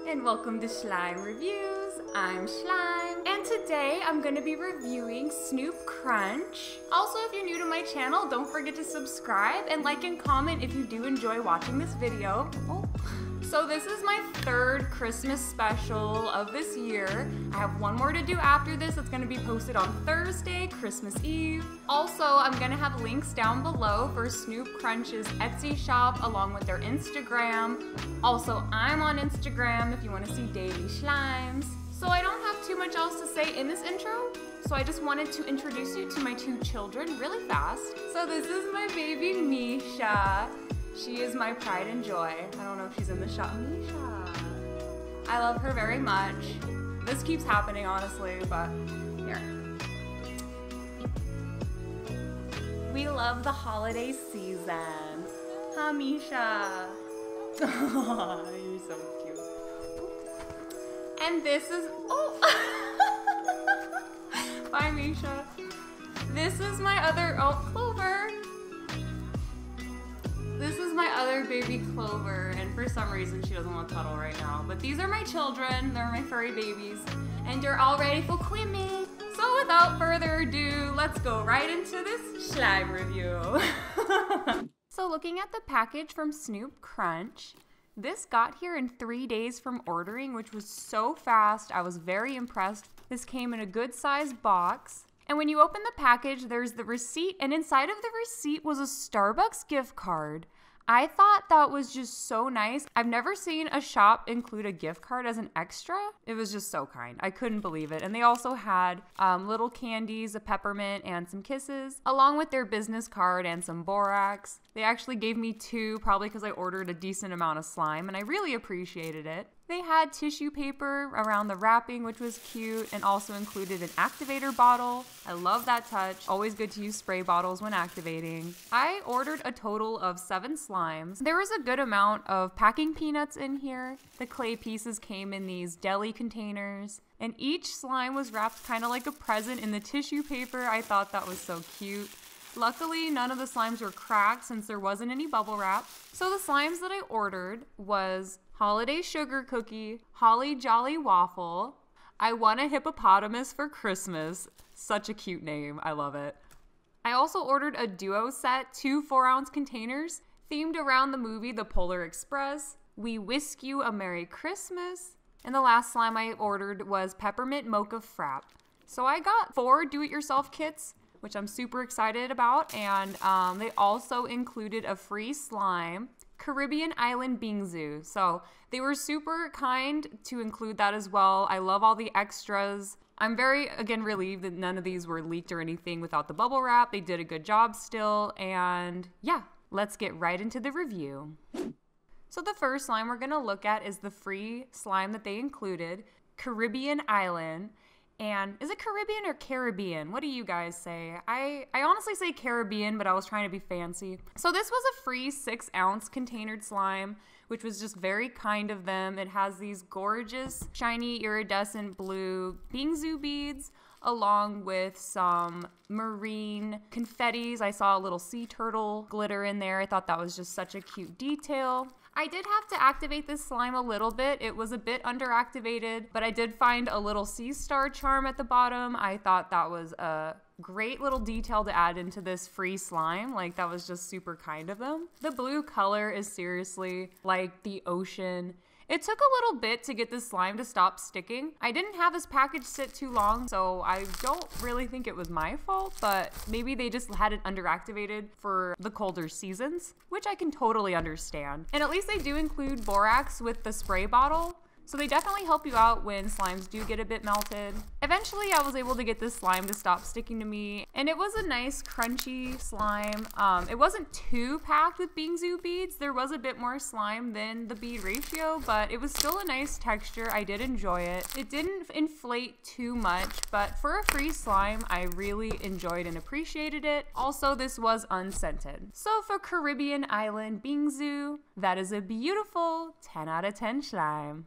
and welcome to Shlime Reviews. I'm Shlime, and today I'm going to be reviewing Snoop Crunch. Also, if you're new to my channel, don't forget to subscribe and like and comment if you do enjoy watching this video. So this is my third Christmas special of this year. I have one more to do after this. It's gonna be posted on Thursday, Christmas Eve. Also, I'm gonna have links down below for Snoop Crunch's Etsy shop along with their Instagram. Also, I'm on Instagram if you wanna see daily slimes. So I don't have too much else to say in this intro. So I just wanted to introduce you to my two children really fast. So this is my baby Misha. She is my pride and joy. I don't know if she's in the shot. Misha. I love her very much. This keeps happening, honestly, but here. We love the holiday season. Huh, Misha? You're so cute. And this is, bye, Misha. This is my other, Clover. This is my other baby Clover, and for some reason she doesn't want to cuddle right now. But these are my children, they're my furry babies, and they're all ready for Quimmy. So without further ado, let's go right into this slime review. So looking at the package from Snoop Crunch, this got here in 3 days from ordering, which was so fast. I was very impressed. This came in a good sized box. And when you open the package, there's the receipt, and inside of the receipt was a Starbucks gift card. I thought that was just so nice. I've never seen a shop include a gift card as an extra. It was just so kind. I couldn't believe it. And they also had little candies, a peppermint, and some kisses, along with their business card and some borax. They actually gave me two, probably because I ordered a decent amount of slime, and I really appreciated it. They had tissue paper around the wrapping, which was cute, and also included an activator bottle. I love that touch. Always good to use spray bottles when activating. I ordered a total of 7 slimes. There was a good amount of packing peanuts in here. The clay pieces came in these deli containers, and each slime was wrapped kind of like a present in the tissue paper. I thought that was so cute. Luckily, none of the slimes were cracked since there wasn't any bubble wrap. So the slimes that I ordered was Holiday Sugar Cookie, Holly Jolly Waffle. I want a Hippopotamus for Christmas. Such a cute name. I love it. I also ordered a duo set, 2 4-ounce containers themed around the movie The Polar Express. We Wisk You a Merry Christmas. And the last slime I ordered was Peppermint Mocha Frap. So I got 4 do-it-yourself kits, which I'm super excited about. And they also included a free slime, Caribbean Island Bingsu. So they were super kind to include that as well. I love all the extras. I'm very, again, relieved that none of these were leaked or anything without the bubble wrap. They did a good job still. And yeah, let's get right into the review. So the first slime we're gonna look at is the free slime that they included, Caribbean Island. And is it Caribbean or Caribbean? What do you guys say? I honestly say Caribbean, but I was trying to be fancy. So this was a free 6-ounce containered slime, which was just very kind of them. It has these gorgeous, shiny, iridescent blue Bingsu beads, along with some marine confettis. I saw a little sea turtle glitter in there. I thought that was just such a cute detail. I did have to activate this slime a little bit. It was a bit underactivated, but I did find a little sea star charm at the bottom. I thought that was a great little detail to add into this free slime. Like, that was just super kind of them. The blue color is seriously like the ocean. It took a little bit to get this slime to stop sticking. I didn't have this package sit too long, so I don't really think it was my fault, but maybe they just had it underactivated for the colder seasons, which I can totally understand. And at least they do include borax with the spray bottle, so they definitely help you out when slimes do get a bit melted. Eventually, I was able to get this slime to stop sticking to me, and it was a nice crunchy slime. It wasn't too packed with Bingsu beads. There was a bit more slime than the bead ratio, but it was still a nice texture. I did enjoy it. It didn't inflate too much, but for a free slime, I really enjoyed and appreciated it. Also, this was unscented. So for Caribbean Island Bingsu, that is a beautiful 10 out of 10 slime.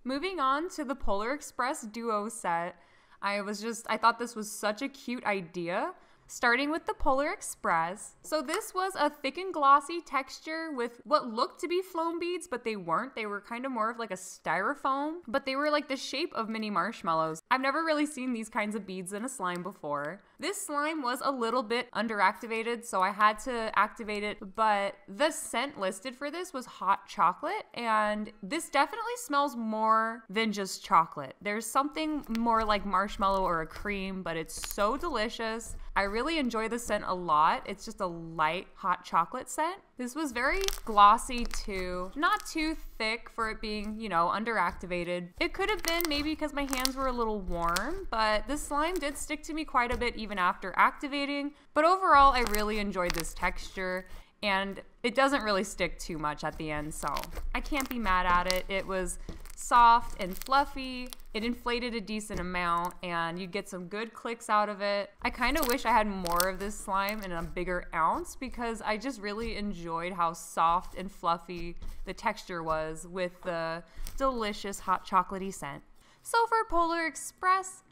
Moving on to the Polar Express Duo set, I thought this was such a cute idea. Starting with the Polar Express. So this was a thick and glossy texture with what looked to be foam beads, but they weren't. They were kind of more of like a styrofoam, but they were like the shape of mini marshmallows. I've never really seen these kinds of beads in a slime before. This slime was a little bit underactivated, so I had to activate it, but the scent listed for this was hot chocolate, and this definitely smells more than just chocolate. There's something more like marshmallow or a cream, but it's so delicious. I really enjoy the scent a lot. It's just a light hot chocolate scent. This was very glossy too, not too thick for it being, you know, underactivated. It could have been maybe because my hands were a little warm, but this slime did stick to me quite a bit even after activating. But overall, I really enjoyed this texture, and it doesn't really stick too much at the end, so I can't be mad at it. It was soft and fluffy. It inflated a decent amount, and you get some good clicks out of it. I kind of wish I had more of this slime in a bigger ounce because I just really enjoyed how soft and fluffy the texture was with the delicious hot chocolatey scent. So for Polar Express,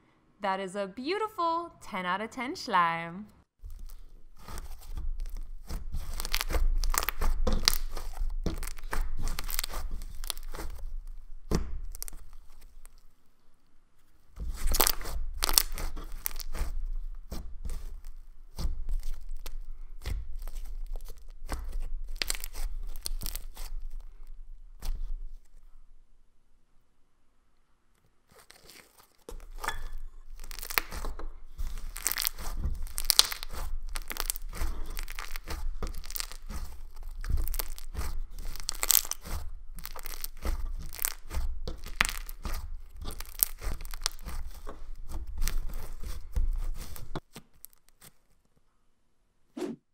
that is a beautiful 10 out of 10 slime.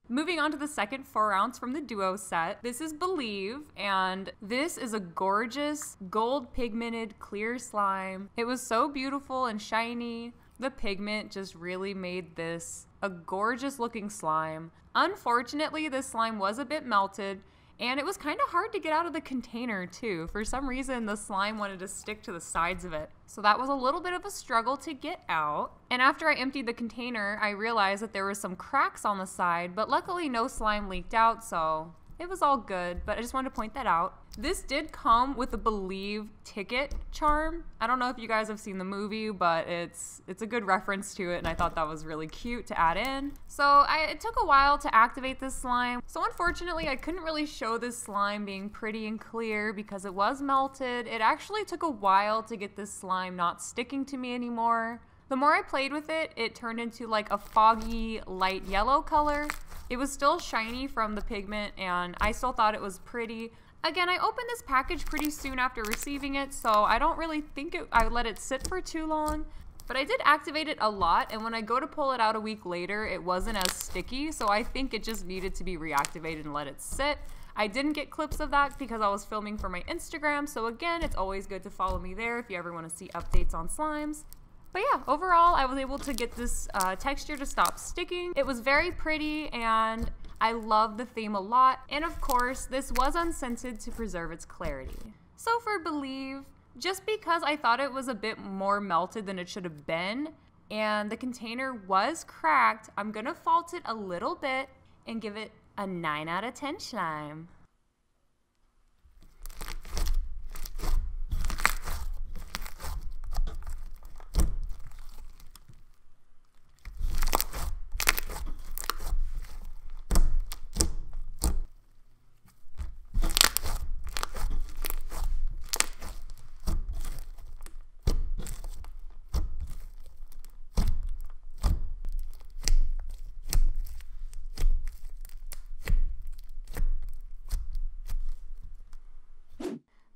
Moving on to the second 4 ounce from the Duo set. This is Believe, and this is a gorgeous gold pigmented clear slime. It was so beautiful and shiny. The pigment just really made this a gorgeous looking slime. Unfortunately, this slime was a bit melted, and it was kind of hard to get out of the container too. For some reason, the slime wanted to stick to the sides of it. So that was a little bit of a struggle to get out. And after I emptied the container, I realized that there were some cracks on the side, but luckily no slime leaked out, so it was all good, but I just wanted to point that out. This did come with a Believe ticket charm. I don't know if you guys have seen the movie, but it's a good reference to it, and I thought that was really cute to add in. So it took a while to activate this slime. So unfortunately, I couldn't really show this slime being pretty and clear because it was melted. It actually took a while to get this slime not sticking to me anymore. The more I played with it, it turned into like a foggy light yellow color. It was still shiny from the pigment, and I still thought it was pretty. Again, I opened this package pretty soon after receiving it, so I don't really think I let it sit for too long. But I did activate it a lot, and when I go to pull it out a week later, it wasn't as sticky, so I think it just needed to be reactivated and let it sit. I didn't get clips of that because I was filming for my Instagram, so again, it's always good to follow me there if you ever want to see updates on slimes. But yeah, overall, I was able to get this texture to stop sticking. It was very pretty, and I love the theme a lot. And of course, this was unscented to preserve its clarity. So for Believe, just because I thought it was a bit more melted than it should have been, and the container was cracked, I'm gonna fault it a little bit and give it a 9 out of 10 slime.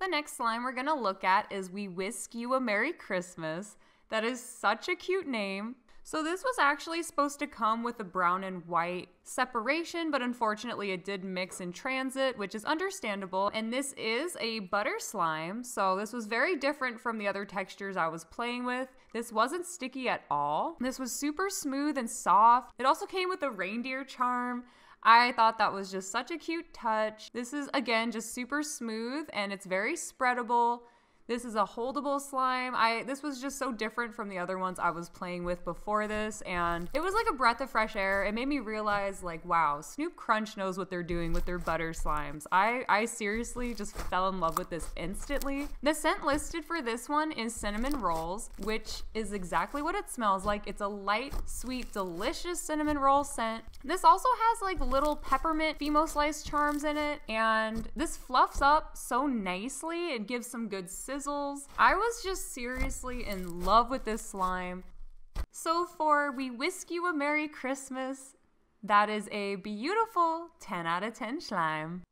The next slime we're gonna look at is We Wisk You a Merry Christmas. That is such a cute name. So this was actually supposed to come with a brown and white separation, but unfortunately it did mix in transit, which is understandable. And this is a butter slime, so this was very different from the other textures I was playing with. This wasn't sticky at all. This was super smooth and soft. It also came with a reindeer charm. I thought that was just such a cute touch. This is, again, just super smooth, and it's very spreadable. This is a holdable slime. This was just so different from the other ones I was playing with before this, and it was like a breath of fresh air. It made me realize, like, wow, Snoop Crunch knows what they're doing with their butter slimes. I seriously just fell in love with this instantly. The scent listed for this one is cinnamon rolls, which is exactly what it smells like. It's a light, sweet, delicious cinnamon roll scent. This also has like little peppermint Fimo slice charms in it, and this fluffs up so nicely. It gives some good sizzles. I was just seriously in love with this slime. So for We Whisk You a Merry Christmas, that is a beautiful 10 out of 10 slime.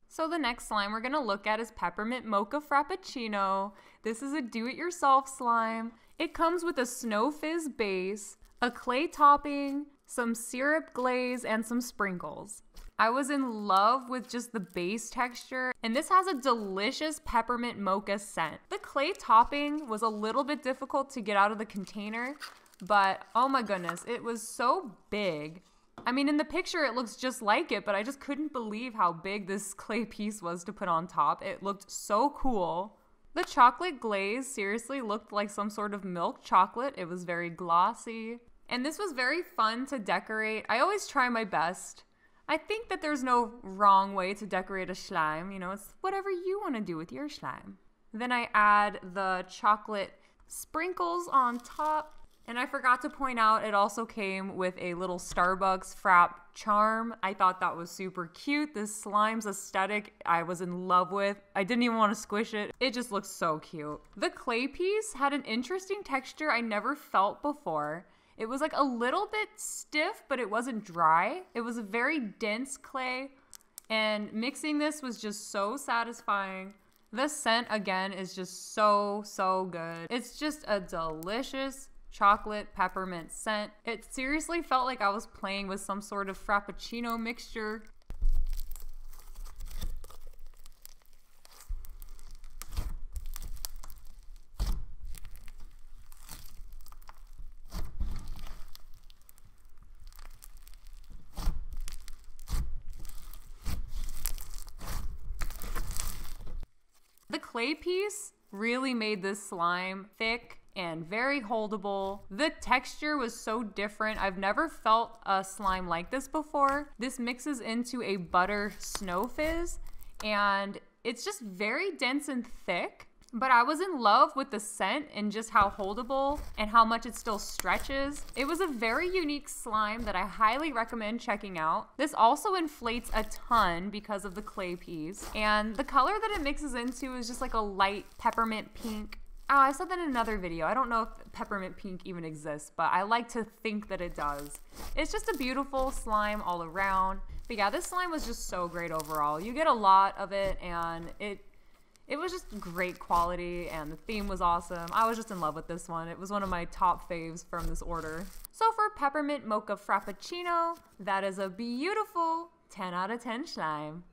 So the next slime we're going to look at is Peppermint Mocha Frappuccino. This is a do-it-yourself slime. It comes with a snow fizz base, a clay topping, some syrup glaze, and some sprinkles. I was in love with just the base texture, and this has a delicious peppermint mocha scent. The clay topping was a little bit difficult to get out of the container, but oh my goodness, it was so big. I mean, in the picture it looks just like it, but I just couldn't believe how big this clay piece was to put on top. It looked so cool. The chocolate glaze seriously looked like some sort of milk chocolate. It was very glossy. And this was very fun to decorate. I always try my best. I think that there's no wrong way to decorate a slime. You know, it's whatever you want to do with your slime. Then I add the chocolate sprinkles on top. And I forgot to point out, it also came with a little Starbucks Frap charm. I thought that was super cute. This slime's aesthetic I was in love with. I didn't even want to squish it. It just looks so cute. The clay piece had an interesting texture I never felt before. It was like a little bit stiff, but it wasn't dry. It was a very dense clay, and mixing this was just so satisfying. The scent, again, is just so, so good. It's just a delicious chocolate peppermint scent. It seriously felt like I was playing with some sort of frappuccino mixture. The clay piece really made this slime thick and very holdable. The texture was so different. I've never felt a slime like this before. This mixes into a butter snow fizz, and it's just very dense and thick. But I was in love with the scent and just how holdable and how much it still stretches. It was a very unique slime that I highly recommend checking out. This also inflates a ton because of the clay piece. And the color that it mixes into is just like a light peppermint pink. Oh, I said that in another video. I don't know if peppermint pink even exists, but I like to think that it does. It's just a beautiful slime all around. But yeah, this slime was just so great overall. You get a lot of it, and it was just great quality, and the theme was awesome. I was just in love with this one. It was one of my top faves from this order. So for Peppermint Mocha Frappuccino, that is a beautiful 10 out of 10 slime.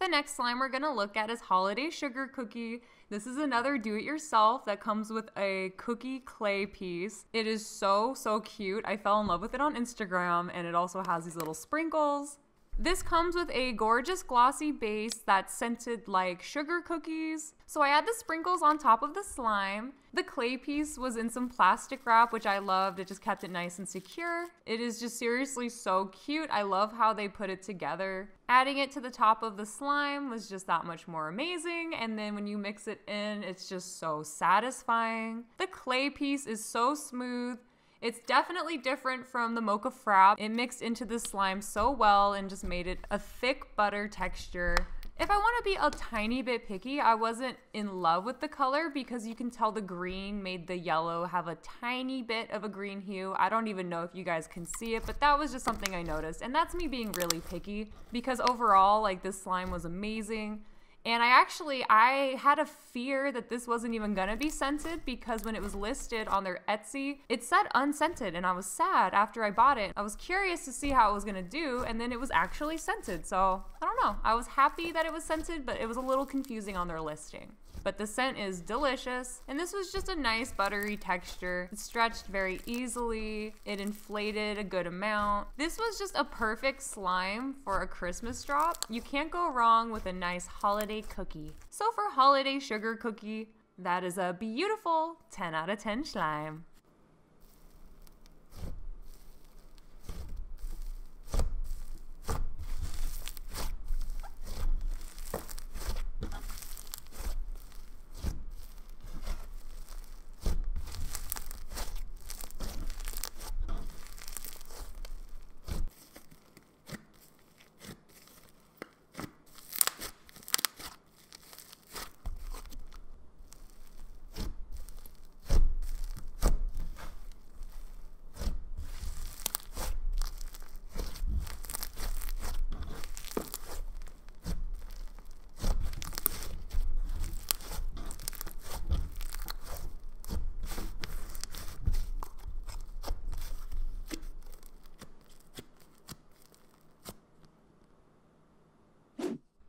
The next slime we're gonna look at is Holiday Sugar Cookie. This is another do-it-yourself that comes with a cookie clay piece. It is so cute. I fell in love with it on Instagram, and it also has these little sprinkles. This comes with a gorgeous glossy base that's scented like sugar cookies. So I add the sprinkles on top of the slime. The clay piece was in some plastic wrap, which I loved. It just kept it nice and secure. It is just seriously so cute. I love how they put it together. Adding it to the top of the slime was just that much more amazing. And then when you mix it in, it's just so satisfying. The clay piece is so smooth. It's definitely different from the Mocha Frap. It mixed into the slime so well and just made it a thick butter texture. If I want to be a tiny bit picky, I wasn't in love with the color because you can tell the green made the yellow have a tiny bit of a green hue. I don't even know if you guys can see it, but that was just something I noticed. And that's me being really picky because overall, like, this slime was amazing. And I had a fear that this wasn't even gonna be scented because when it was listed on their Etsy, it said unscented, and I was sad after I bought it. I was curious to see how it was gonna do, and then it was actually scented. So I don't know. I was happy that it was scented, but it was a little confusing on their listing. But the scent is delicious, and this was just a nice buttery texture. It stretched very easily. It inflated a good amount. This was just a perfect slime for a Christmas drop. You can't go wrong with a nice holiday cookie. So for Holiday Sugar Cookie, that is a beautiful 10 out of 10 slime.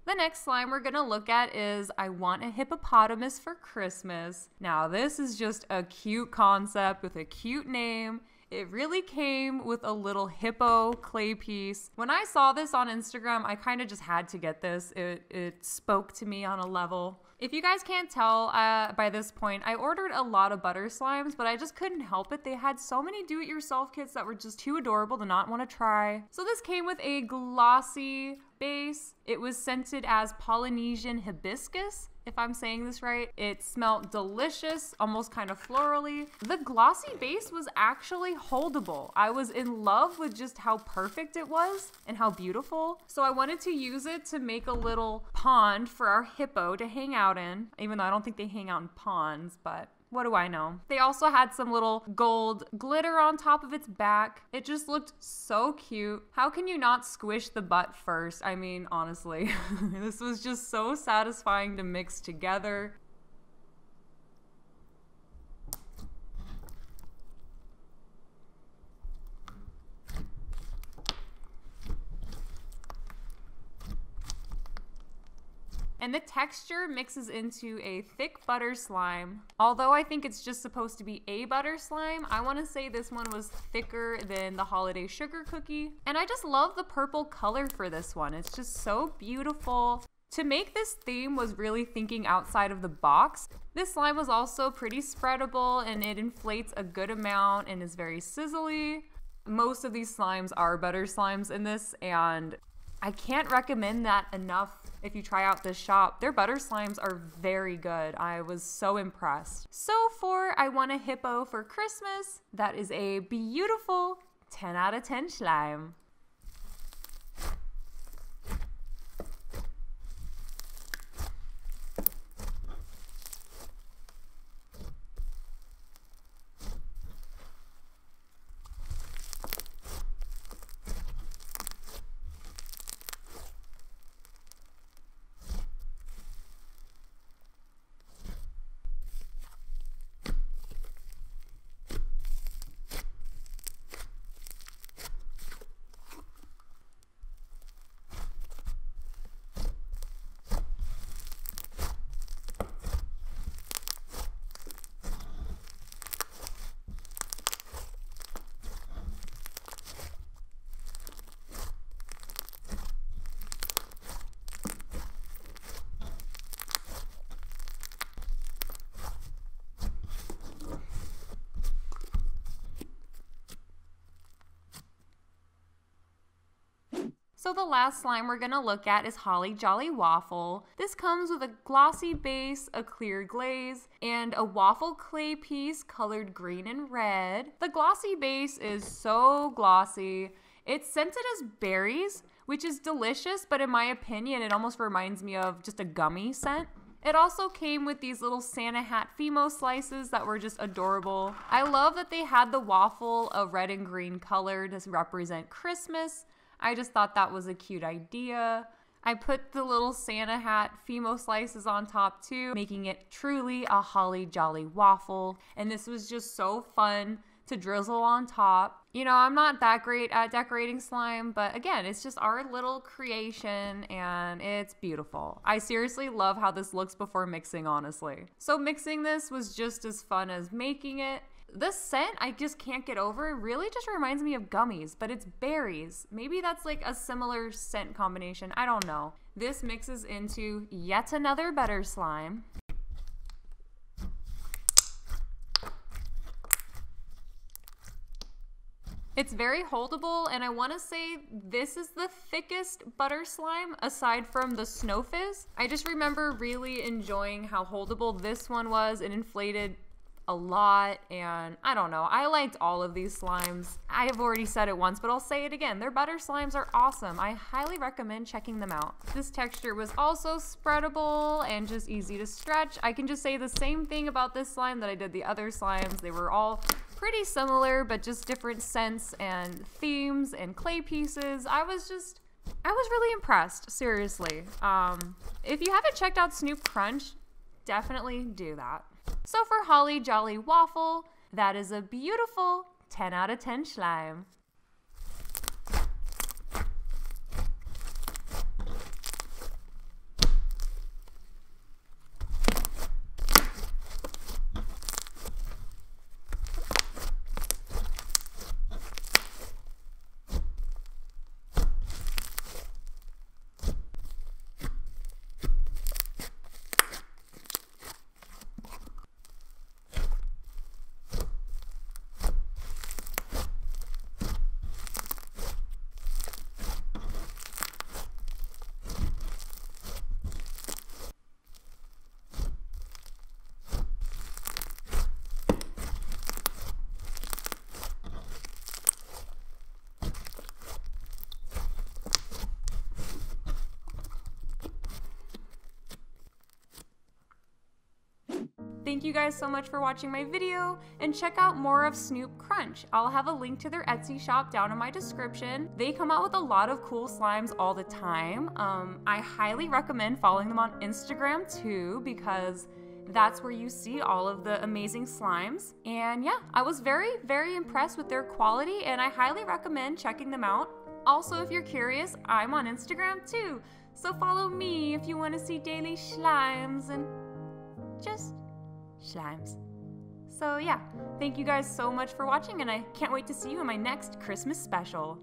The next slime we're gonna look at is I Want a Hippopotamus for Christmas. Now this is just a cute concept with a cute name. It really came with a little hippo clay piece. When I saw this on Instagram, I kind of just had to get this. It spoke to me on a level. If you guys can't tell by this point, I ordered a lot of butter slimes, but I just couldn't help it. They had so many do-it-yourself kits that were just too adorable to not want to try. So this came with a glossy base. It was scented as Polynesian hibiscus, if I'm saying this right. It smelled delicious, almost kind of florally. The glossy base was actually holdable. I was in love with just how perfect it was and how beautiful. So I wanted to use it to make a little pond for our hippo to hang out in, even though I don't think they hang out in ponds, but what do I know? They also had some little gold glitter on top of its back. It just looked so cute. How can you not squish the butt first? I mean, honestly, this was just so satisfying to mix together. And the texture mixes into a thick butter slime. Although I think it's just supposed to be a butter slime, I want to say this one was thicker than the Holiday Sugar Cookie. And I just love the purple color for this one. It's just so beautiful. To make this theme was really thinking outside of the box. This slime was also pretty spreadable and it inflates a good amount and is very sizzly. Most of these slimes are butter slimes in this, and I can't recommend that enough if you try out this shop. Their butter slimes are very good. I was so impressed. So for I Want a Hippo for Christmas, that is a beautiful 10 out of 10 slime. So the last slime we're gonna look at is Holly Jolly Waffle. This comes with a glossy base, a clear glaze, and a waffle clay piece colored green and red. The glossy base is so glossy. It's scented as berries, which is delicious, but in my opinion, it almost reminds me of just a gummy scent. It also came with these little Santa hat Fimo slices that were just adorable. I love that they had the waffle a red and green color to represent Christmas. I just thought that was a cute idea. I put the little Santa hat Fimo slices on top too, making it truly a Holly Jolly Waffle. And this was just so fun to drizzle on top. You know, I'm not that great at decorating slime, but again, it's just our little creation and it's beautiful. I seriously love how this looks before mixing, honestly. So mixing this was just as fun as making it. This scent, I just can't get over. It really just reminds me of gummies, but it's berries. Maybe that's like a similar scent combination. I don't know. This mixes into yet another butter slime. It's very holdable, and I want to say this is the thickest butter slime aside from the Snow Fizz. I just remember really enjoying how holdable this one was. It inflated a lot, and I don't know. I liked all of these slimes. I have already said it once, but I'll say it again. Their butter slimes are awesome. I highly recommend checking them out. This texture was also spreadable and just easy to stretch. I can just say the same thing about this slime that I did the other slimes. They were all pretty similar, but just different scents and themes and clay pieces. I was really impressed, seriously. If you haven't checked out Snoop Crunch, definitely do that. So for Holly Jolly Waffle, that is a beautiful 10 out of 10 slime. Thank you guys so much for watching my video, and check out more of Snoop Crunch. I'll have a link to their Etsy shop down in my description. They come out with a lot of cool slimes all the time. I highly recommend following them on Instagram too, because that's where you see all of the amazing slimes. And yeah, I was very, very impressed with their quality, and I highly recommend checking them out. Also, if you're curious, I'm on Instagram too, so follow me if you want to see daily slimes and just slimes. So yeah, thank you guys so much for watching, and I can't wait to see you in my next Christmas special.